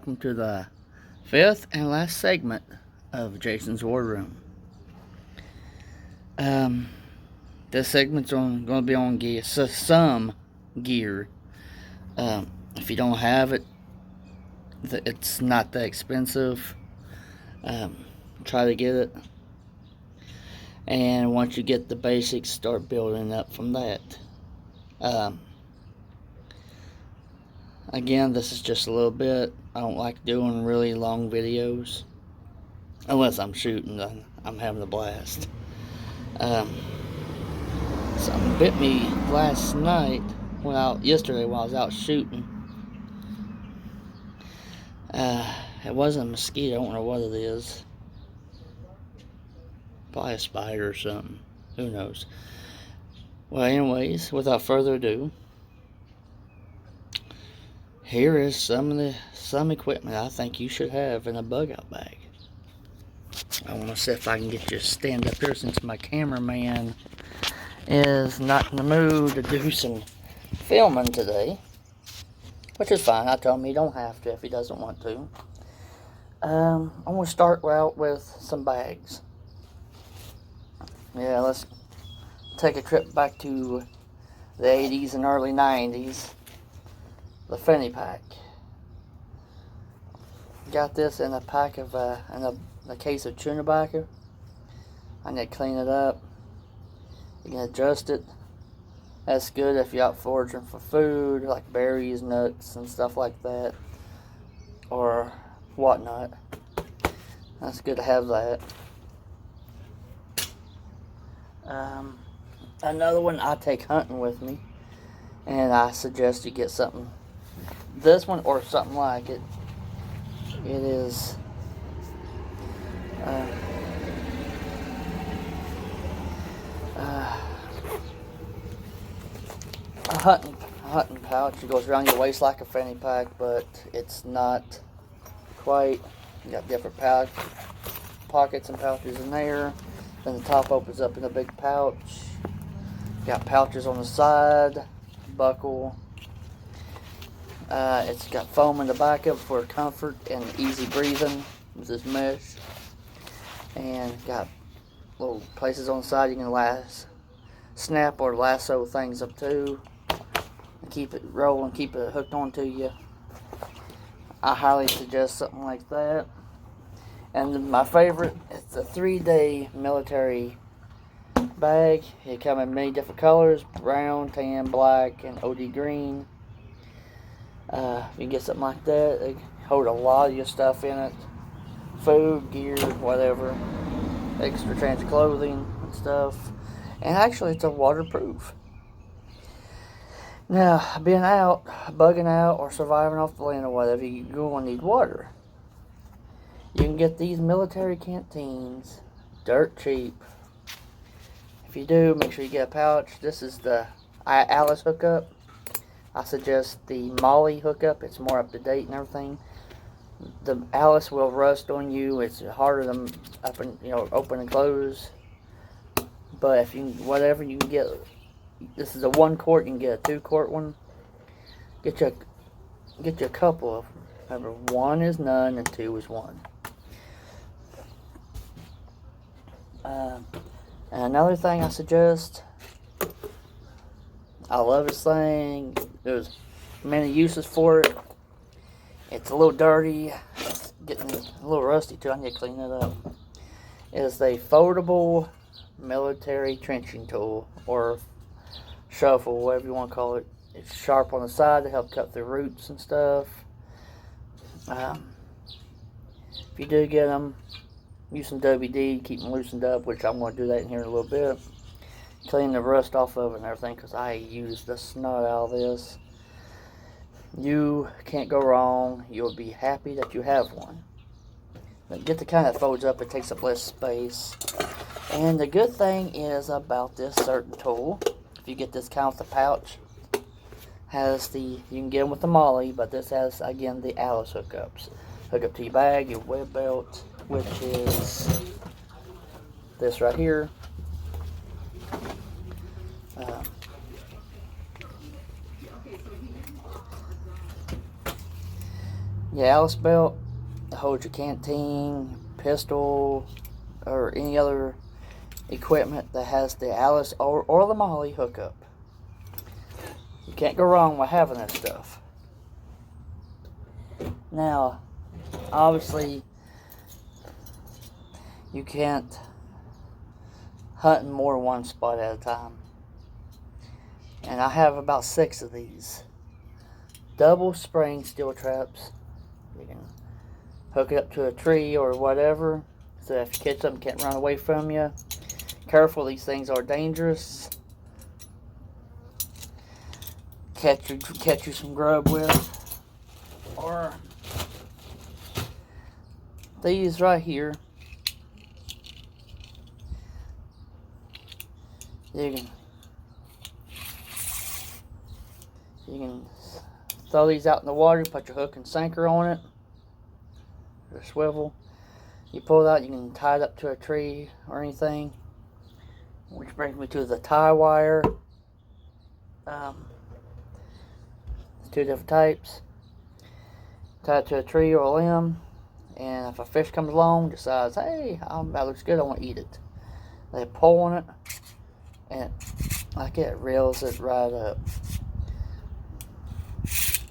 welcome to the fifth and last segment of Jason's Wardroom. This segment's going to be on gear, some gear. If you don't have it, it's not that expensive. Try to get it, and once you get the basics, start building up from that. Again, this is just a little bit. I don't like doing really long videos unless I'm shooting. I'm having a blast. Something bit me last night, yesterday while I was out shooting. It wasn't a mosquito. I don't know what it is. Probably a spider or something. Who knows? Well, anyways, without further ado, here is some equipment I think you should have in a bug out bag. I want to see if I can get you to stand up here since my cameraman is not in the mood to do some filming today, which is fine. I told him he don't have to if he doesn't want to. I'm going to start out with some bags. Yeah, let's take a trip back to the 80s and early 90s. The fanny pack. Got this in a pack of in a case of chewing tobacco. I need to clean it up. You can adjust it. That's good if you're out foraging for food, like berries, nuts, and stuff like that, or whatnot. That's good to have that. Another one, I take hunting with me, and I suggest you get something. This one or something like it. It is a hunting pouch. It goes around your waist like a fanny pack, but it's not quite. You got different pockets and pouches in there. Then the top opens up in a big pouch. Got pouches on the side, buckle. It's got foam in the back of it for comfort and easy breathing with this mesh. And got little places on the side you can snap or lasso things up to. And keep it rolling, keep it hooked onto you. I highly suggest something like that. And my favorite, it's a 3-day military bag. It comes in many different colors: brown, tan, black, and OD green. You can get something like that. They hold a lot of your stuff in it. Food, gear, whatever. Extra change of clothing and stuff. And actually, it's a waterproof. Now, being out, bugging out, or surviving off the land or whatever, you're going to need water. You can get these military canteens dirt cheap. If you do, make sure you get a pouch. This is the Alice hookup. I suggest the Molly hookup. It's more up to date and everything. The Alice will rust on you. It's harder to open and close. But if you whatever you can get, this is a 1 quart. You can get a 2 quart one. Get you a couple of them. Remember, 1 is none and 2 is 1. And another thing I suggest. I love this thing. There's many uses for it. It's a little dirty. It's getting a little rusty too. I need to clean it up. It's a foldable military trenching tool, or shuffle, whatever you want to call it. It's sharp on the side to help cut through roots and stuff. If you do get them, use some WD, keep them loosened up, which I'm going to do that in here in a little bit. Clean the rust off of it and everything, because I use the snot out of this. You can't go wrong. You'll be happy that you have one. But get the kind that folds up. It takes up less space. And the good thing is about this certain tool, if you get this kind with the pouch, you can get them with the Molly, but this has, again, the Alice hookups. Hook up to your bag, your web belt, which is this right here. your Alice belt to hold your canteen, pistol, or any other equipment that has the Alice or the Molly hookup. You can't go wrong with having that stuff. Now, obviously, you can't hunt in more than one spot at a time. And I have about 6 of these. Double spring steel traps. You can hook it up to a tree or whatever, so if you catch something, can't run away from you. Careful, these things are dangerous. Catch you some grub with. Or these right here. You can throw these out in the water, put your hook and sinker on it, or swivel. You pull it out, you can tie it up to a tree or anything. Which brings me to the tie wire. 2 different types. Tie it to a tree or a limb, and if a fish comes along, decides, hey, that looks good, I want to eat it. They pull on it, and like it reels it right up.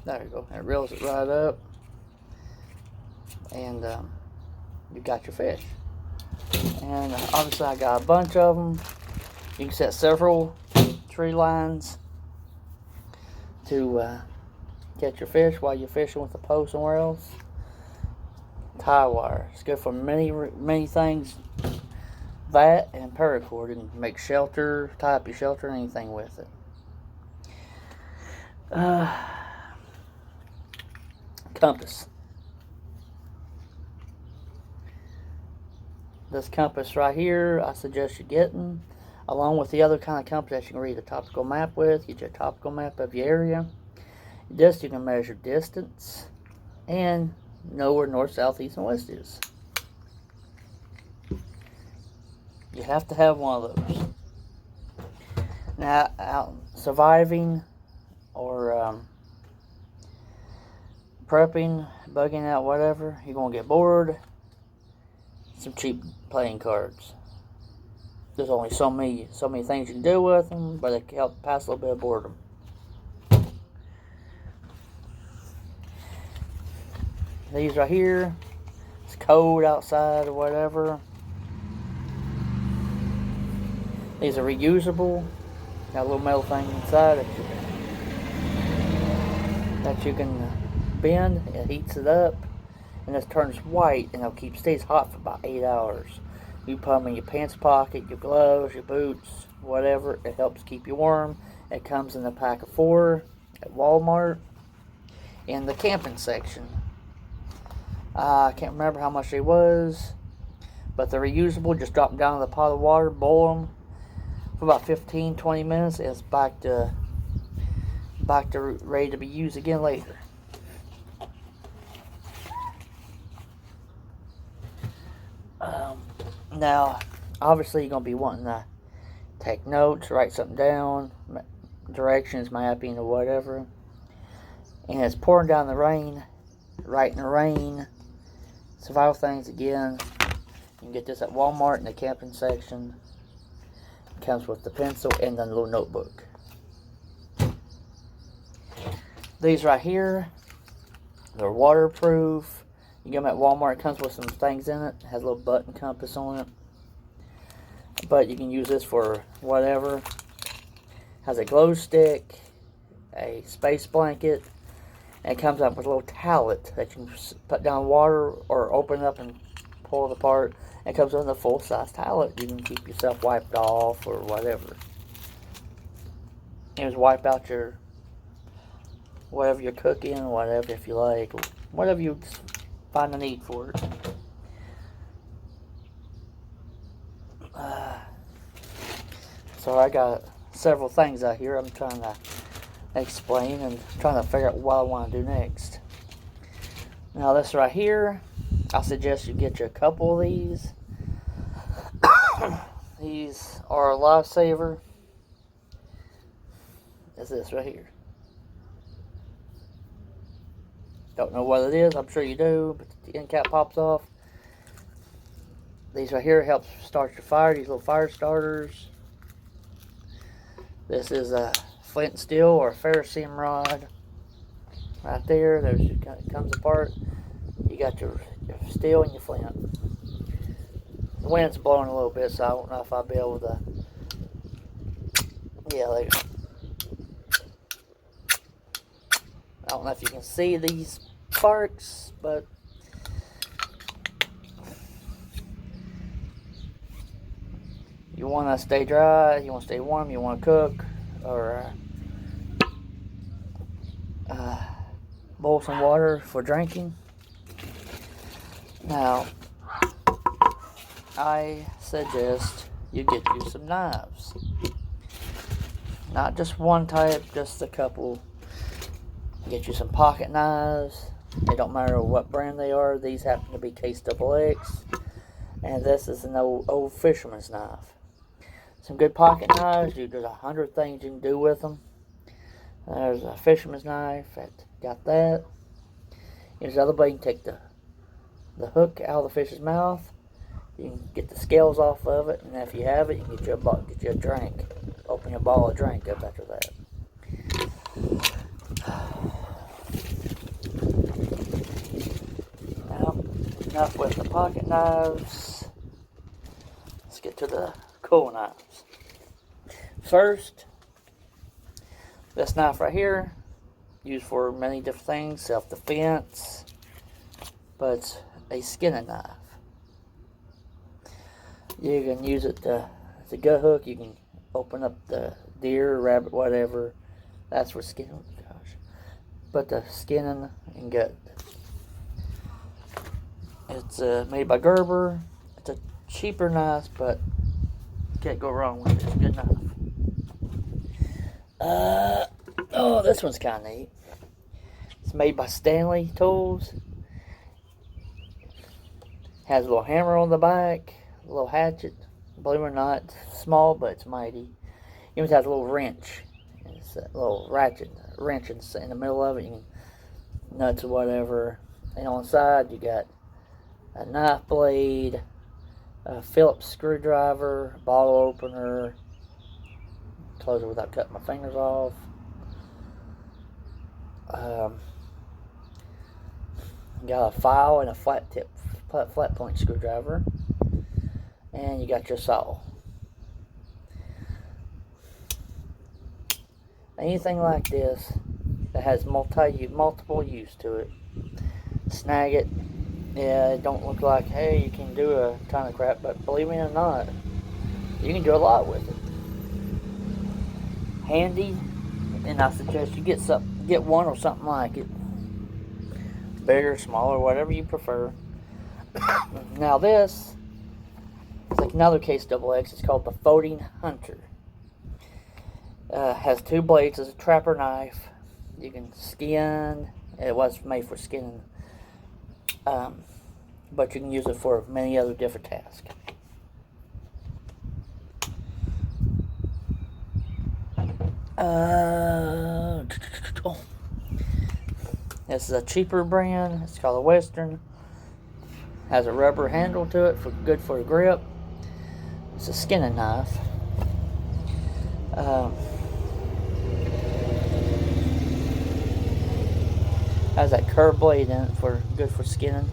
There you go. It reels it right up, and you got your fish. And obviously, I got a bunch of them. You can set several tree lines to catch your fish while you're fishing with a pole somewhere else. Tie wire. It's good for many things. That and paracord. You can make shelter, tie up your shelter, and anything with it. Compass. This compass right here, I suggest you getting, along with the other kind of compass that you can read a topical map with. Get your topical map of your area. This you can measure distance and know where north, south, east, and west is. You have to have one of those. Now, out surviving or prepping, bugging out, whatever, you're going to get bored. Some cheap playing cards. There's only so many things you can do with them, but they can help pass a little bit of boredom. These right here, it's cold outside or whatever. These are reusable. Got a little metal thing inside that you can bend. It heats it up, and this turns white, and stays hot for about 8 hours. You put them in your pants pocket, your gloves, your boots, whatever. It helps keep you warm. It comes in a pack of 4 at Walmart in the camping section. I can't remember how much it was, but they're reusable. Just drop them down in the pot of water, boil them for about 15-20 minutes, and it's back to ready to be used again later. Now, obviously, you're going to be wanting to take notes, write something down, directions, mapping, or whatever. And it's pouring down the rain, right in the rain. Survival things again. You can get this at Walmart in the camping section. It comes with the pencil and the little notebook. These right here, they're waterproof. You get them at Walmart. It comes with some things in it. It has a little button compass on it. But you can use this for whatever. Has a glow stick, a space blanket, and it comes up with a little tallet that you can put down water or open up and pull it apart. It comes with a full-size tallet. You can keep yourself wiped off or whatever. You just wipe out your whatever you're cooking, whatever if you like, whatever you find the need for it. So I got several things out here I'm trying to explain and trying to figure out what I want to do next. Now this right here, I suggest you get you a couple of these. These are a lifesaver. Is this right here. Don't know what it is. I'm sure you do, but the end cap pops off. These right here helps start your fire. These little fire starters. This is a flint and steel or a ferrocerium rod. Right there. There's it comes apart. You got your steel and your flint. The wind's blowing a little bit, so I don't know if I'll be able to. Yeah, there you go. I don't know if you can see these sparks, but you want to stay dry, you want to stay warm, you want to cook, or boil some water for drinking. Now, I suggest you get you some knives. Not just one type, just a couple. Get you some pocket knives. It don't matter what brand they are. These happen to be Case XX. And this is an old fisherman's knife. Some good pocket knives. There's 100 things you can do with them. There's a fisherman's knife. Got that. Here's the other way. You can take the hook out of the fish's mouth. You can get the scales off of it. And if you have it, you can get you a drink. Open your bottle of drink up after that. Now, enough with the pocket knives. Let's get to the cool knives. First, this knife right here, used for many different things, self-defense, but it's a skinning knife. You can use it as a gut hook. You can open up the deer, rabbit, whatever. That's for skinning. But the skinning and gut. It's made by Gerber. It's a cheaper knife, but can't go wrong with it. It's a good knife. Oh, this one's kind of neat. It's made by Stanley Tools. Has a little hammer on the back, a little hatchet. Believe it or not, it's small, but it's mighty. It even has a little wrench. It's a little wrench in the middle of it. You can nuts or whatever. And on the side, you got a knife blade, a Phillips screwdriver, a bottle opener. Close it without cutting my fingers off. Got a file and a flat point screwdriver. And you got your saw. Anything like this that has multiple use to it, snag it. Yeah, it don't look like, hey, you can do a ton of crap, but believe me or not, you can do a lot with it. Handy, and I suggest you get one or something like it. Bigger, smaller, whatever you prefer. Now this is like another Case XX. It's called the Folding Hunter. Has two blades. It's a trapper knife. You can skin. It was made for skinning. But you can use it for many other different tasks. This is a cheaper brand. It's called a Western. Has a rubber handle to it good for grip. It's a skinning knife. Has that curved blade in it good for skinning.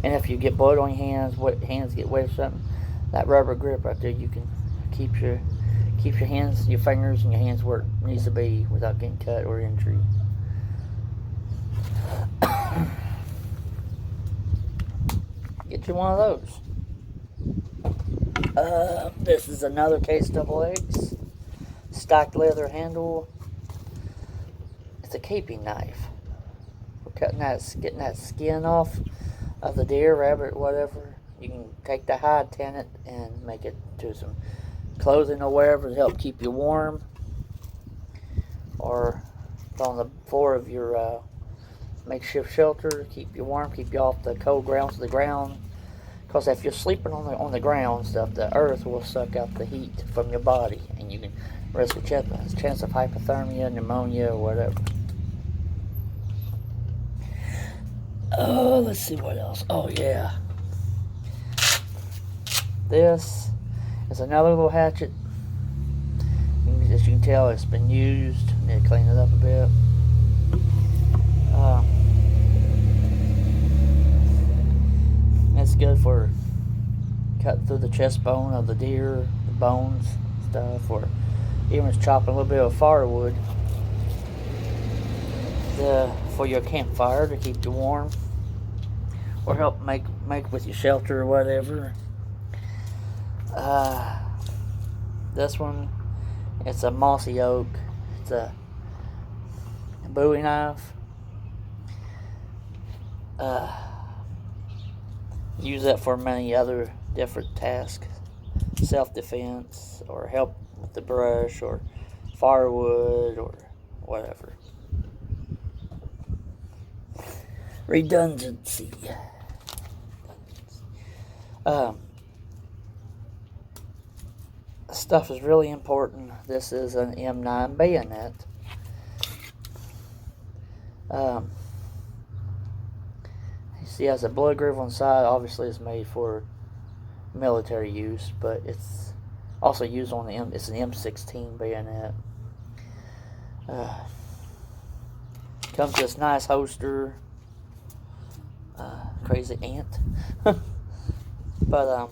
And if you get blood on your hands, hands get wet or something, that rubber grip right there, you can keep your hands, your fingers, and your hands where it needs to be without getting cut or injury. Get you one of those. This is another Case XX. Stocked leather handle. It's a caping knife. For getting that skin off of the deer, rabbit, whatever. You can take the hide, tan it, and make it to some clothing or wherever to help keep you warm. Or on the floor of your makeshift shelter to keep you warm, keep you off the cold grounds of the ground. Because if you're sleeping on the ground stuff, the earth will suck out the heat from your body, and you can risk a chance of hypothermia, pneumonia, or whatever. Oh, let's see what else. Oh, yeah. This is another little hatchet. As you can tell, it's been used. Need to clean it up a bit. It's good for cutting through the chest bone of the deer, the bones, stuff, or even just chopping a little bit of firewood for your campfire to keep you warm, or help make with your shelter or whatever. This one, it's a mossy oak. It's a Bowie knife. Use that for many other different tasks, self-defense, or help with the brush, or firewood, or whatever. Redundancy. Stuff is really important. This is an M9 bayonet. You see, it has a blood groove on the side. Obviously, it's made for military use, but it's also used on it's an M16 bayonet. Comes with this nice holster. Crazy ant. But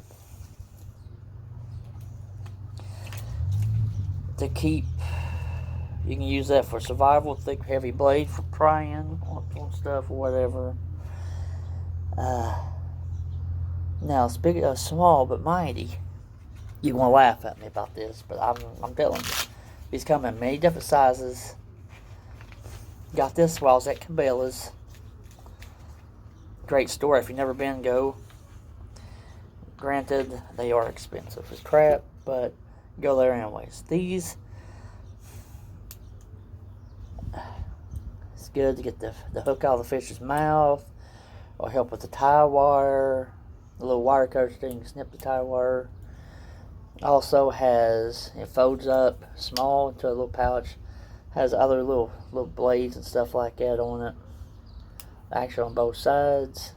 to keep, you can use that for survival. Thick, heavy blade for prying on stuff or whatever. Now, speaking of small but mighty, you're gonna laugh at me about this, but I'm telling you, these come in many different sizes. Got this while I was at Cabela's. Great store. If you've never been, go. Granted, they are expensive as crap, but go there anyways. These, it's good to get the hook out of the fish's mouth, or help with the tie wire. A little wire cutter so you can snip the tie wire. Also has, it folds up small into a little pouch. Has other little blades and stuff like that on it. Actually on both sides.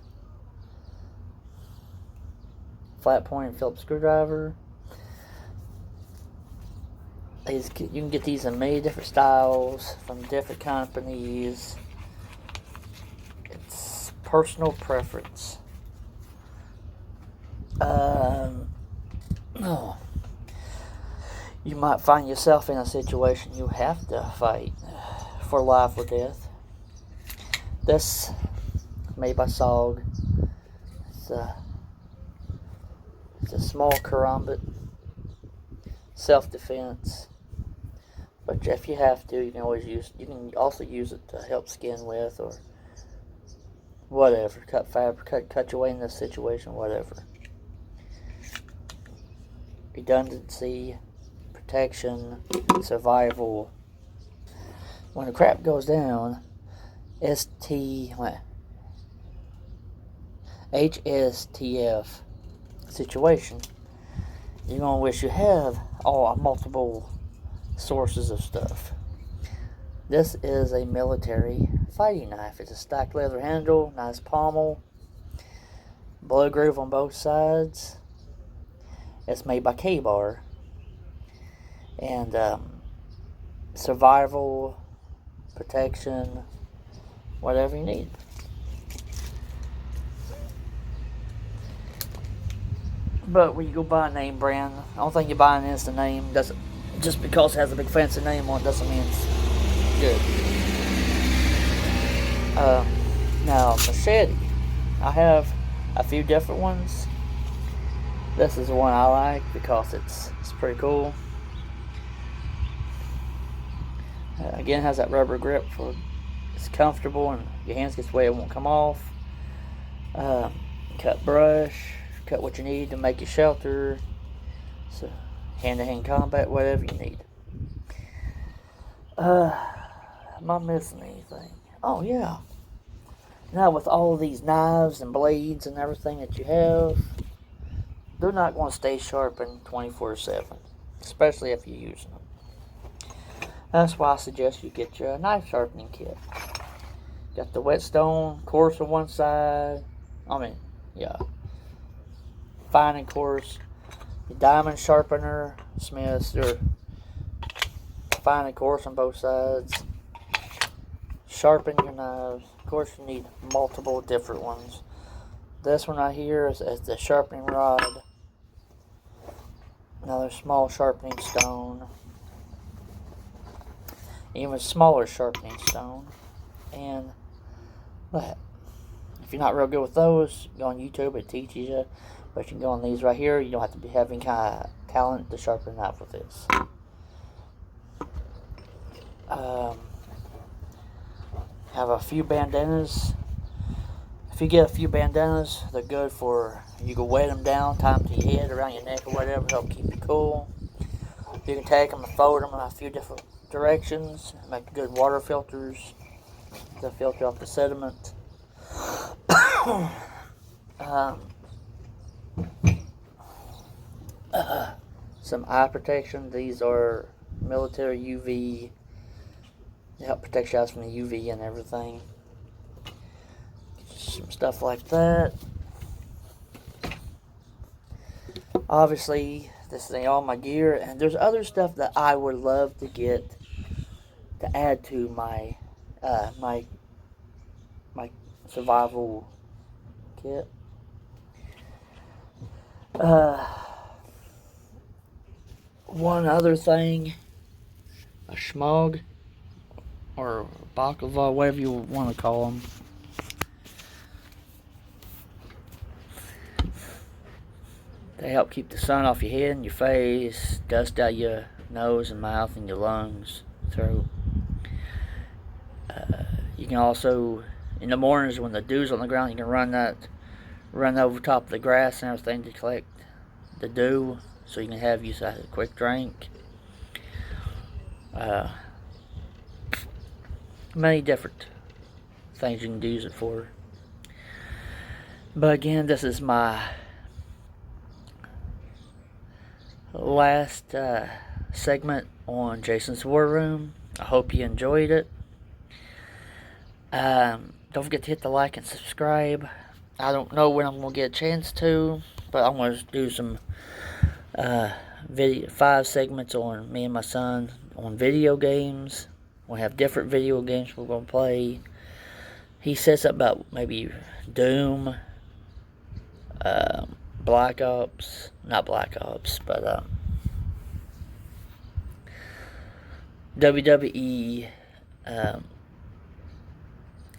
Flat point Phillips screwdriver. You can get these in many different styles from different companies. It's personal preference. You might find yourself in a situation you have to fight for life or death. This, made by SOG. It's a small karambit, self-defense. But if you have to, you can also use it to help skin with, or whatever. Cut fabric, cut your way in this situation, whatever. Redundancy, protection, survival. When the crap goes down, HSTF situation, you're gonna wish you have multiple sources of stuff. This is a military fighting knife. It's a stacked leather handle, nice pommel, blood groove on both sides. It's made by K-Bar. And survival, protection, whatever you need. But when you go buy a name brand, I don't think you're buying is the name. Doesn't, just because it has a big fancy name on it doesn't mean it's good. Now, machete. I have a few different ones. This is the one I like because it's pretty cool. Again, it has that rubber grip, so it's comfortable and your hands get wet, it won't come off. Cut brush, cut what you need to make your shelter, so hand-to-hand combat, whatever you need. Am I missing anything? Oh yeah. Now with all of these knives and blades and everything that you have, they're not going to stay sharpened 24/7, especially if you're using them. That's why I suggest you get your knife sharpening kit. Got the whetstone, coarse on one side. Fine and coarse. The diamond sharpener, Smiths, or fine and coarse on both sides. Sharpen your knives. Of course, you need multiple different ones. This one right here is the sharpening rod. Another small sharpening stone. Even smaller sharpening stone. And if you're not real good with those, go on YouTube, it teaches you. But you can go on these right here. You don't have to be having kind of talent to sharpen a knife with this. Have a few bandanas. If you get a few bandanas, they're good for, you can weight them down, tie them to your head, around your neck or whatever, help keep you cool. You can take them and fold them in a few different directions, make good water filters to filter off the sediment. Some eye protection. These are military UV. They help protect your eyes from the UV and everything. Some stuff like that. Obviously, this is all my gear, and there's other stuff that I would love to get to add to my my survival kit. One other thing, a schmog or baklava, whatever you want to call them. They help keep the sun off your head and your face, dust out your nose and mouth and your lungs, throat. You can also, in the mornings when the dew's on the ground, you can run over top of the grass and everything to collect the dew, so you can have use a quick drink. Many different things you can use it for. But again, this is my last segment on Jayson's War Room. I hope you enjoyed it. Don't forget to hit the like and subscribe. I don't know when I'm going to get a chance to, but I'm going to do some 5 segments on me and my son on video games. We'll have different video games we're going to play. He said something about maybe Doom, Black Ops, not Black Ops, but WWE.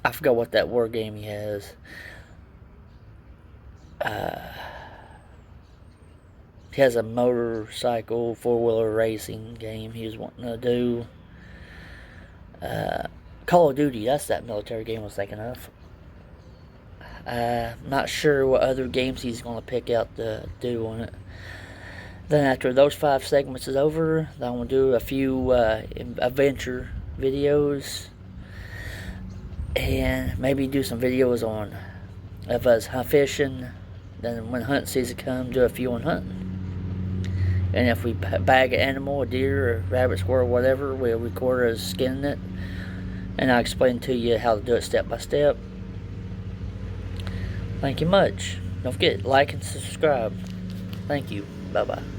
I forgot what that war game he has. He has a motorcycle, 4-wheeler racing game he was wanting to do. Call of Duty, that's that military game I was thinking of. Not sure what other games he's going to pick out to do on it. Then after those 5 segments is over, then I'm going to do a few adventure videos. And maybe do some videos of us fishing. Then when hunting season comes, do a few on hunting. And if we bag an animal, a deer, or rabbit, squirrel, whatever, we'll record us skinning it. And I'll explain to you how to do it step by step. Thank you much. Don't forget, like and subscribe. Thank you. Bye-bye.